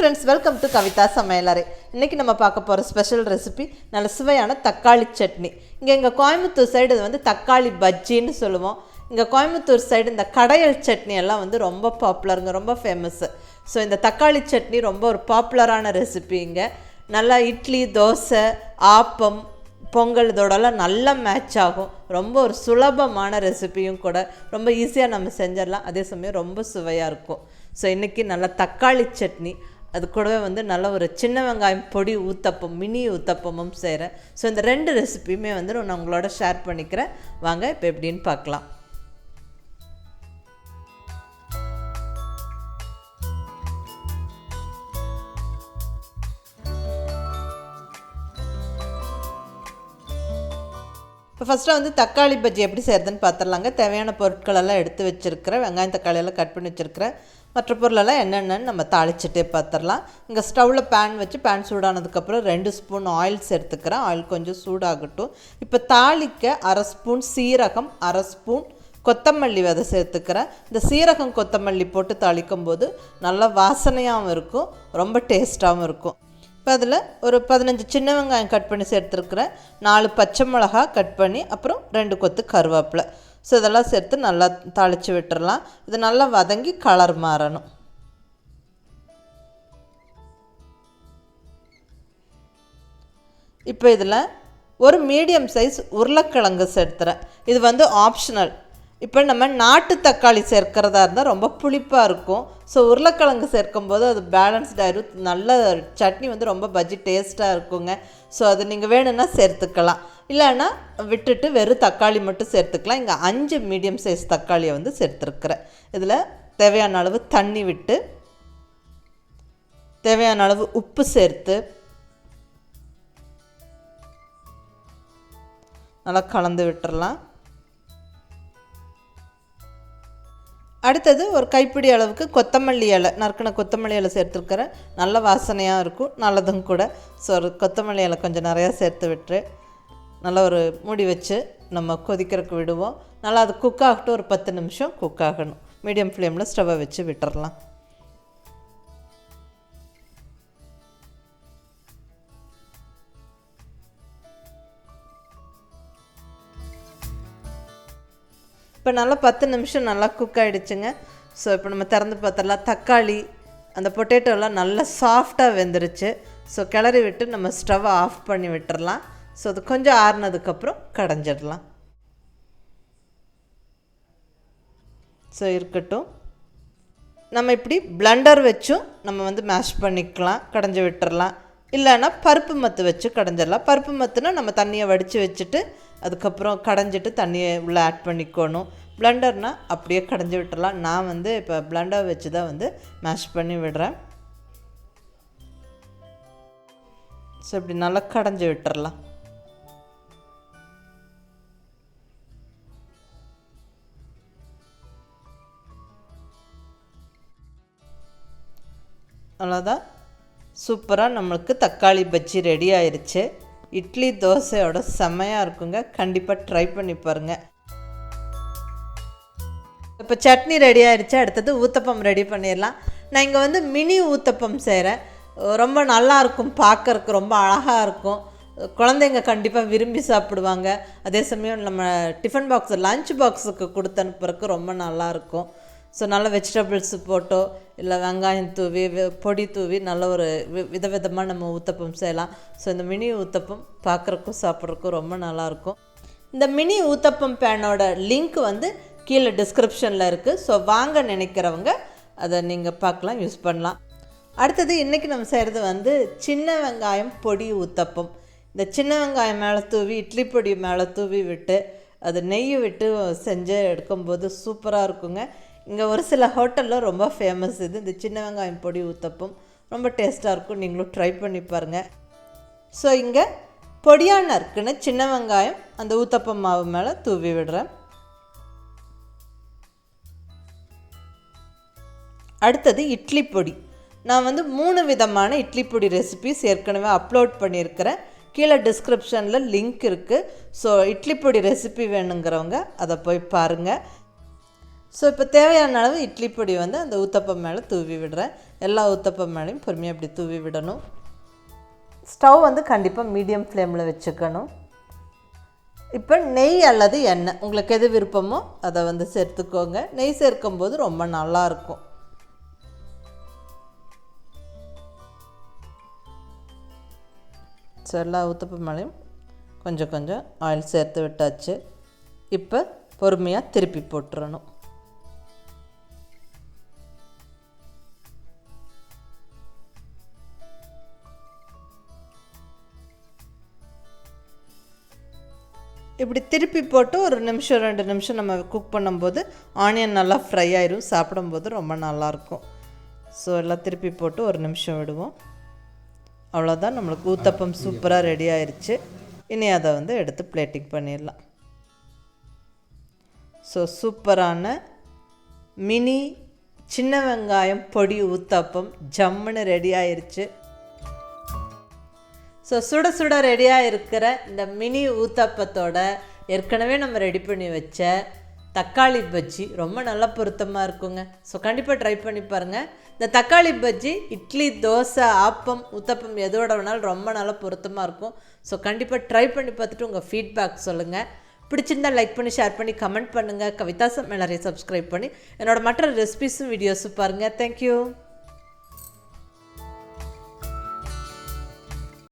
friends, welcome to kavithasamayalarai. இன்னைக்கு நம்ம பார்க்க போற ஸ்பெஷல் ரெசிபி நல்ல சுவையான தக்காளி சட்னி. இங்க கோயம்புத்தூர் சைடு இது தக்காளி பஜ்ஜின்னு சொல்லுவோம். இங்க கோயம்புத்தூர் சைடு இந்த கடையல் சட்னி எல்லாம் ரொம்ப பாப்புலர்ங்க, ரொம்ப ஃபேமஸ். ஸோ இந்த தக்காளி சட்னி ரொம்ப ஒரு பாப்புலரான ரெசிபி. இங்க நல்லா இட்லி, தோசை, ஆப்பம், பொங்கல் இதோடலாம் நல்லா மேட்ச் ஆகும். ரொம்ப ஒரு சுலபமான ரெசிபியும் கூட, ரொம்ப ஈஸியாக நம்ம செஞ்சிடலாம், அதே சமயம் ரொம்ப சுவையாக இருக்கும். ஸோ இன்றைக்கி நல்லா தக்காளி சட்னி, அது கூடவே நல்ல ஒரு சின்ன வெங்காயம் பொடி ஊத்தப்பம், மினி ஊத்தப்பமும் செய்கிறேன். ஸோ இந்த ரெண்டு ரெசிபியுமே நான் உங்களோட ஷேர் பண்ணிக்கிறேன். வாங்க இப்போ எப்படின்னு பார்க்கலாம். இப்போ ஃபஸ்ட்டாக தக்காளி பஜ்ஜி எப்படி செய்கிறதுன்னு பார்த்துடலாங்க. தேவையான பொருட்களெல்லாம் எடுத்து வச்சுருக்கிறேன். வெங்காயம் தக்காளியெல்லாம் கட் பண்ணி வச்சுருக்கிறேன். மற்ற பொருளெல்லாம் என்னென்னு நம்ம தாளிச்சிட்டே பார்த்துடலாம். இங்கே ஸ்டவ்வில் பேன் வச்சு, பேன் சூடானதுக்கப்புறம் 2 ஸ்பூன் ஆயில் சேர்த்துக்கிறேன். ஆயில் கொஞ்சம் சூடாகட்டும். இப்போ தாளிக்க 1/2 ஸ்பூன் சீரகம், 1/2 ஸ்பூன் கொத்தமல்லி விதை சேர்த்துக்கிறேன். இந்த சீரகம் கொத்தமல்லி போட்டு தாளிக்கும் போது நல்லா வாசனையாகவும் இருக்கும், ரொம்ப டேஸ்ட்டாகவும் இருக்கும். இப்போ அதில் ஒரு 15 சின்ன வெங்காயம் கட் பண்ணி சேர்த்துருக்குறேன். 4 பச்சை மிளகா கட் பண்ணி, அப்புறம் 2 கொத்து கருவேப்பிலை. ஸோ இதெல்லாம் சேர்த்து நல்லா தாளித்து விட்டுறலாம். இது நல்லா வதங்கி கலர் மாறணும். இப்போ இதில் ஒரு மீடியம் சைஸ் உருளைக்கிழங்கு சேர்த்துறேன். இது ஆப்ஷனல். இப்போ நம்ம நாட்டு தக்காளி சேர்க்கிறதா இருந்தால் ரொம்ப புளிப்பாக இருக்கும். ஸோ உருளைக்கிழங்கு சேர்க்கும்போது அது பேலன்ஸ்டாக இருக்கும். நல்ல சட்னி ரொம்ப பஜ்ஜி டேஸ்ட்டாக இருக்குங்க. ஸோ அது நீங்கள் வேணும்னா சேர்த்துக்கலாம், இல்லைன்னா விட்டுட்டு வெறும் தக்காளி மட்டும் சேர்த்துக்கலாம். இங்கே 5 மீடியம் சைஸ் தக்காளியை சேர்த்துருக்குறேன். இதில் தேவையான அளவு தண்ணி விட்டு, தேவையான அளவு உப்பு சேர்த்து நல்லா கலந்து விட்டுறலாம். அடுத்தது ஒரு கைப்பிடி அளவுக்கு கொத்தமல்லி இலை, நறுக்கின கொத்தமல்லி இலை சேர்த்துருக்கிறேன். நல்ல வாசனையாக இருக்கும், நல்லதும் கூட. ஸோ ஒரு கொத்தமல்லி இலை கொஞ்சம் நிறையா சேர்த்து விட்டு நல்லா ஒரு மூடி வச்சு நம்ம கொதிக்கிறதுக்கு விடுவோம். நல்லா அது குக் ஆகட்டும். ஒரு 10 நிமிஷம் குக் ஆகணும். மீடியம் ஃப்ளேமில் ஸ்டவ்வை வச்சு விட்டுறலாம். இப்போ நல்லா 10 நிமிஷம் நல்லா குக் ஆகிடுச்சுங்க. ஸோ இப்போ நம்ம திறந்து பார்த்துடலாம். தக்காளி, அந்த பொட்டேட்டோலாம் நல்லா சாஃப்டாக வெந்துருச்சு. ஸோ கிளறி விட்டு நம்ம ஸ்டவ்வை ஆஃப் பண்ணி விட்டுறலாம். ஸோ அது கொஞ்சம் ஆறுனதுக்கப்புறம் கடைஞ்சிடலாம். ஸோ இருக்கட்டும். நம்ம இப்படி பிளண்டர் வச்சும் நம்ம மேஷ் பண்ணிக்கலாம், கடைஞ்சி விட்டுறலாம். இல்லைன்னா பருப்பு மத்து வச்சு கடைஞ்சிடலாம். பருப்பு மத்துனா நம்ம தண்ணியை வடித்து வச்சுட்டு அதுக்கப்புறம் கடைஞ்சிட்டு தண்ணியை உள்ளே ஆட் பண்ணிக்கணும். பிளண்டர்னால் அப்படியே கடைஞ்சி விட்டுறலாம். நான் இப்போ பிளண்டர் வச்சு தான் மேஷ் பண்ணி விடுறேன். ஸோ இப்படி நல்லா கடைஞ்சி விட்டுறலாம். அவ்வளோதான். சூப்பராக நம்மளுக்கு தக்காளி பஜ்ஜி ரெடி ஆயிடுச்சு. இட்லி தோசையோட செம்மையாக இருக்குங்க. கண்டிப்பாக ட்ரை பண்ணி பாருங்கள். இப்போ சட்னி ரெடி ஆகிடுச்சு. அடுத்தது ஊத்தப்பம் ரெடி பண்ணிடலாம். நான் இங்கே மினி ஊத்தப்பம் செய்கிறேன். ரொம்ப நல்லாயிருக்கும், பார்க்கறக்கு ரொம்ப அழகாக இருக்கும். குழந்தைங்க கண்டிப்பாக விரும்பி சாப்பிடுவாங்க. அதே சமயம் நம்ம டிஃபன் பாக்ஸ், லஞ்ச் பாக்ஸுக்கு கொடுத்து அனுப்புறதுக்கு ரொம்ப நல்லாயிருக்கும். ஸோ நல்ல வெஜிடபிள்ஸு போட்டோ, இல்லை வெங்காயம் தூவி, பொடி தூவி நல்ல ஒரு விதவிதமாக நம்ம ஊத்தப்பம் செய்யலாம். ஸோ இந்த மினி ஊத்தப்பம் பார்க்குறக்கும் சாப்பிட்றக்கும் ரொம்ப நல்லாயிருக்கும். இந்த மினி ஊத்தப்பம் பேனோட லிங்க் கீழே டிஸ்கிரிப்ஷனில் இருக்குது. ஸோ வாங்க நினைக்கிறவங்க அதை நீங்கள் பார்க்கலாம், யூஸ் பண்ணலாம். அடுத்தது இன்றைக்கி நம்ம செய்கிறது சின்ன வெங்காயம் பொடி ஊத்தப்பம். இந்த சின்ன வெங்காயம் மேலே தூவி, இட்லி பொடி மேலே தூவி விட்டு, அது நெய் விட்டு செஞ்சு எடுக்கும்போது சூப்பராக இருக்குங்க. இங்கே ஒரு சில ஹோட்டலில் ரொம்ப ஃபேமஸ் இந்த சின்ன வெங்காயம் பொடி ஊத்தப்பம். ரொம்ப டேஸ்ட்டாக இருக்கும், நீங்களும் ட்ரை பண்ணி பாருங்கள். ஸோ இங்கே பொடியாக நறுக்குன்னு சின்ன வெங்காயம் அந்த ஊத்தப்பம் மாவு மேலே தூவி விடுறேன். அடுத்தது இட்லி பொடி. நான் 3 விதமான இட்லி பொடி ரெசிபிஸ் ஏற்கனவே அப்லோட் பண்ணியிருக்கிறேன். கீழே டிஸ்கிரிப்ஷனில் லிங்க் இருக்குது. ஸோ இட்லி பொடி ரெசிபி வேணுங்கிறவங்க அதை போய் பாருங்கள். ஸோ இப்போ தேவையான அளவு இட்லி பொடி வந்து அந்த ஊத்தப்பம் மேலே தூவி விடுறேன். எல்லா ஊத்தப்பம் மேலேயும் பொறுமையாக அப்படி தூவி விடணும். ஸ்டவ் வந்து கண்டிப்பாக மீடியம் ஃப்ளேமில் வச்சுக்கணும். இப்போ நெய் அல்லது எண்ணெய் உங்களுக்கு எது விருப்பமோ அதை வந்து சேர்த்துக்கோங்க. நெய் சேர்க்கும்போது ரொம்ப நல்லாயிருக்கும். ஸோ எல்லா ஊத்தப்பம் மேலேயும் கொஞ்சம் கொஞ்சம் ஆயில் சேர்த்து விட்டாச்சு. இப்போ பொறுமையாக திருப்பி போட்டுறணும். இப்படி திருப்பி போட்டு ஒரு நிமிஷம் 2 நிமிஷம் நம்ம குக் பண்ணும்போது ஆனியன் நல்லா ஃப்ரை ஆயிரும். சாப்பிடும்போது ரொம்ப நல்லாயிருக்கும். ஸோ எல்லாம் திருப்பி போட்டு ஒரு நிமிஷம் விடுவோம். அவ்வளோதான், நம்மளுக்கு ஊத்தப்பம் சூப்பராக ரெடி ஆயிடுச்சு. இனி அதை வந்து எடுத்து பிளேட்டிங் பண்ணிடலாம். ஸோ சூப்பரான மினி சின்ன வெங்காயம் பொடி ஊத்தப்பம் ஜம்முன்னு ரெடி ஆயிடுச்சு. ஸோ சுட சுட ரெடியாக இருக்கிற இந்த மினி ஊத்தப்பத்தோட ஏற்கனவே நம்ம ரெடி பண்ணி வச்ச தக்காளி பஜ்ஜி ரொம்ப நல்லா பொருத்தமாக இருக்குங்க. ஸோ கண்டிப்பாக ட்ரை பண்ணி பாருங்கள். இந்த தக்காளி பஜ்ஜி இட்லி, தோசை, ஆப்பம், ஊத்தப்பம் எதோட வேணாலும் ரொம்ப நல்லா பொருத்தமாக இருக்கும். ஸோ கண்டிப்பாக ட்ரை பண்ணி பார்த்துட்டு உங்கள் ஃபீட்பேக் சொல்லுங்கள். பிடிச்சிருந்தால் லைக் பண்ணி, ஷேர் பண்ணி, கமெண்ட் பண்ணுங்கள். கவிதா சமையலறை சப்ஸ்கிரைப் பண்ணி என்னோடய மற்ற ரெசிபிஸும் வீடியோஸும் பாருங்கள். தேங்க்யூ.